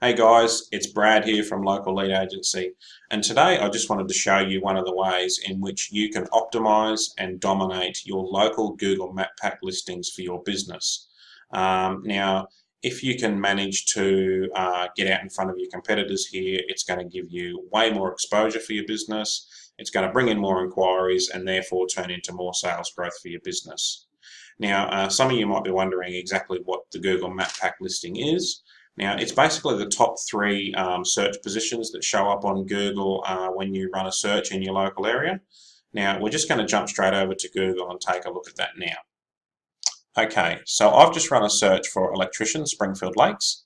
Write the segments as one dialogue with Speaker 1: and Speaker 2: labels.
Speaker 1: Hey guys, it's Brad here from Local Lead Agency, and today I just wanted to show you one of the ways in which you can optimize and dominate your local Google Map Pack listings for your business. Now, if you can manage to get out in front of your competitors here, it's going to give you way more exposure for your business. It's going to bring in more inquiries and therefore turn into more sales growth for your business. Now, some of you might be wondering exactly what the Google Map Pack listing is. Now, it's basically the top three search positions that show up on Google when you run a search in your local area. Now, we're just going to jump straight over to Google and take a look at that now. Okay, so I've just run a search for electrician, Springfield Lakes,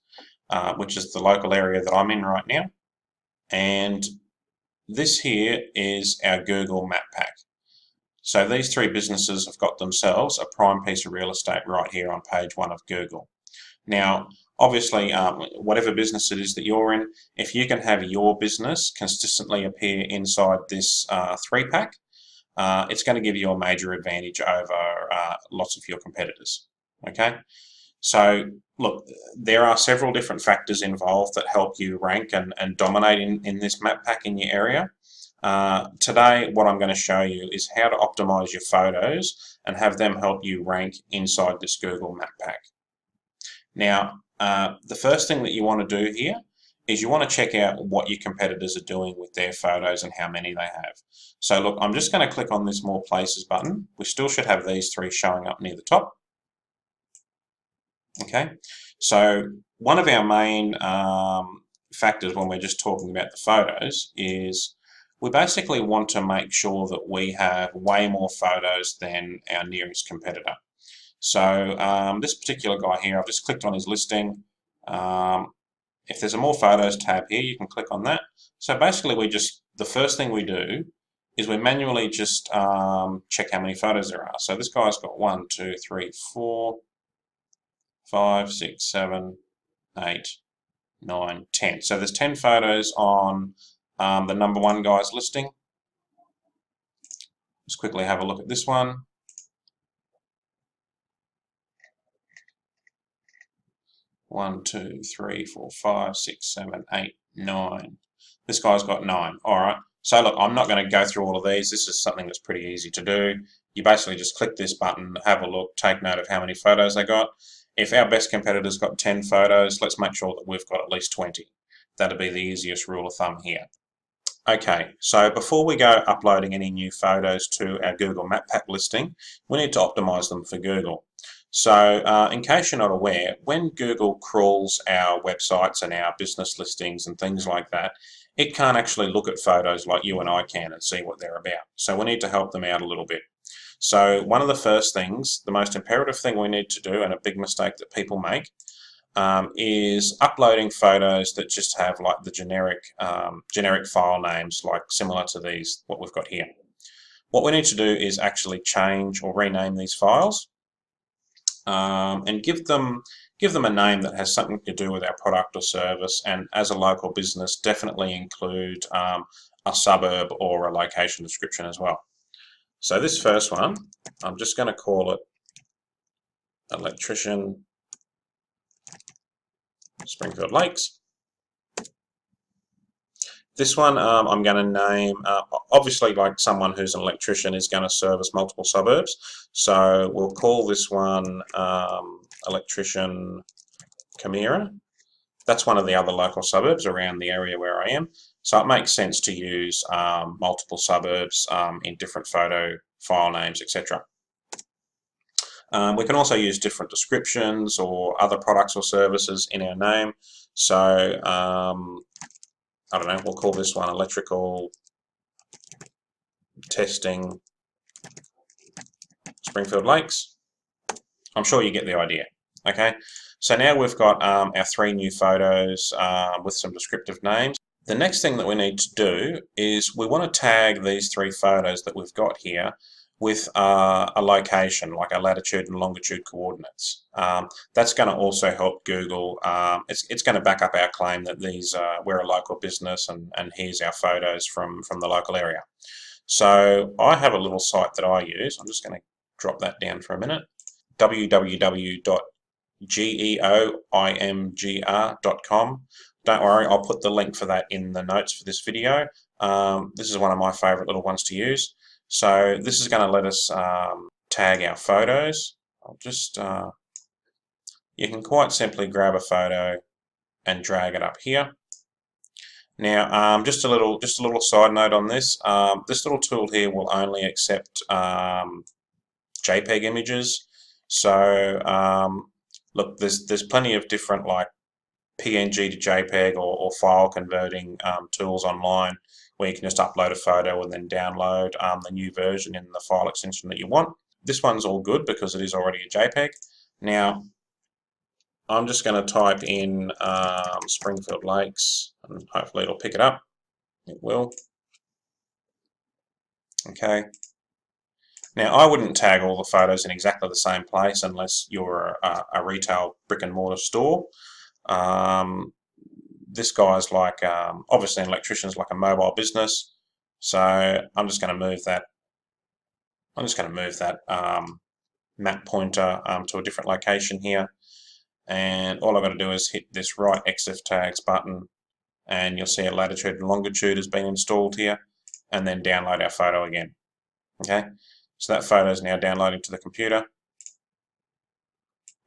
Speaker 1: which is the local area that I'm in right now. And this here is our Google Map Pack. So these three businesses have got themselves a prime piece of real estate right here on page 1 of Google. Now, obviously, whatever business it is that you're in, if you can have your business consistently appear inside this 3-pack, it's going to give you a major advantage over lots of your competitors. Okay, so look, there are several different factors involved that help you rank and dominate in this map pack in your area. Today, what I'm going to show you is how to optimize your photos and have them help you rank inside this Google Map Pack. Now, the first thing that you want to do here is you want to check out what your competitors are doing with their photos and how many they have. So look, I'm just going to click on this More Places button. We still should have these three showing up near the top. Okay, so one of our main factors when we're just talking about the photos is we basically want to make sure that we have way more photos than our nearest competitor. So this particular guy here, I've just clicked on his listing. If there's a More Photos tab here, you can click on that. So basically the first thing we do is we manually just check how many photos there are. So this guy's got 1, 2, 3, 4, 5, 6, 7, 8, 9, 10. So there's 10 photos on the number 1 guy's listing. Let's quickly have a look at this one. 1, 2, 3, 4, 5, 6, 7, 8, 9. This guy's got 9. Alright, so look, I'm not going to go through all of these. This is something that's pretty easy to do. You basically just click this button, have a look, take note of how many photos they got. If our best competitor's got 10 photos, let's make sure that we've got at least 20. That'll be the easiest rule of thumb here. Okay, so before we go uploading any new photos to our Google Map Pack listing, we need to optimize them for Google. So in case you're not aware, when Google crawls our websites and our business listings and things like that, it can't actually look at photos like you and I can and see what they're about. So we need to help them out a little bit. So one of the first things, the most imperative thing we need to do, and a big mistake that people make, is uploading photos that just have like the generic file names, like similar to these, what we've got here. What we need to do is actually change or rename these files. And give them a name that has something to do with our product or service, and as a local business definitely include a suburb or a location description as well. So this first one, I'm just going to call it Electrician Springfield Lakes. This one I'm going to name, obviously like someone who's an electrician is going to service multiple suburbs, so we'll call this one Electrician Camira. That's one of the other local suburbs around the area where I am, so it makes sense to use multiple suburbs in different photo file names, etc. We can also use different descriptions or other products or services in our name, so I don't know, we'll call this one Electrical Testing Springfield Lakes. I'm sure you get the idea. Okay, so now we've got our 3 new photos with some descriptive names. The next thing that we need to do is we want to tag these 3 photos that we've got here with a location, like a latitude and longitude coordinates. That's going to also help Google. It's going to back up our claim that we're a local business and here's our photos from the local area. So I have a little site that I use. I'm just going to drop that down for a minute. www.geoimgr.com. don't worry, I'll put the link for that in the notes for this video. This is one of my favorite little ones to use. So this is going to let us tag our photos. I'll just, you can quite simply grab a photo and drag it up here. Now, just a little side note on this. This little tool here will only accept JPEG images. So, look, there's plenty of different like PNG to JPEG or file converting tools online where you can just upload a photo and then download the new version in the file extension that you want. This one's all good because it is already a JPEG. Now, I'm just going to type in Springfield Lakes and hopefully it'll pick it up. It will. Okay. Now, I wouldn't tag all the photos in exactly the same place unless you're a retail brick and mortar store. This guy's like, obviously an electrician's like a mobile business. So I'm just going to move that. I'm just going to move that map pointer to a different location here. And all I've got to do is hit this right EXIF tags button and you'll see a latitude and longitude has been installed here, and then download our photo again. Okay, so that photo is now downloading to the computer.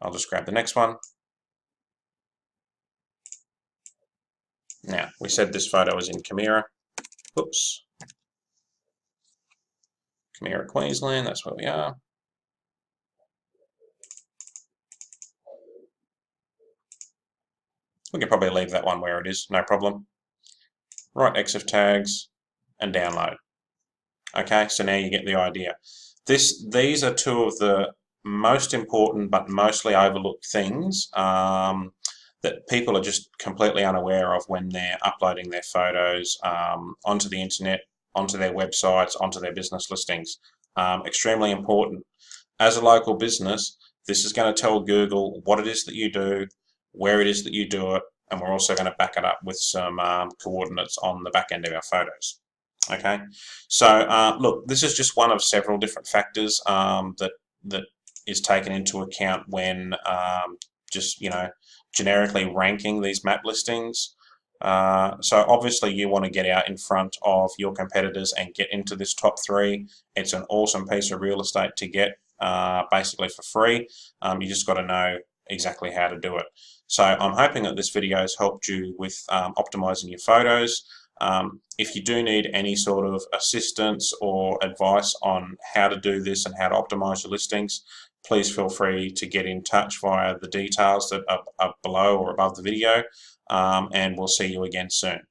Speaker 1: I'll just grab the next one. Now, we said this photo is in Camira. Oops. Camira, Queensland, that's where we are. We can probably leave that one where it is, no problem. Right EXIF tags and download. Okay, so now you get the idea. These are two of the most important but mostly overlooked things that people are just completely unaware of when they're uploading their photos onto the internet, onto their websites, onto their business listings. Extremely important. As a local business, this is going to tell Google what it is that you do, where it is that you do it, and we're also going to back it up with some coordinates on the back end of our photos. Okay, so look, this is just one of several different factors that is taken into account when just generically ranking these map listings. So obviously you want to get out in front of your competitors and get into this top 3. It's an awesome piece of real estate to get basically for free. You just got to know exactly how to do it. So I'm hoping that this video has helped you with optimizing your photos. If you do need any sort of assistance or advice on how to do this and how to optimize your listings, please feel free to get in touch via the details that are below or above the video, and we'll see you again soon.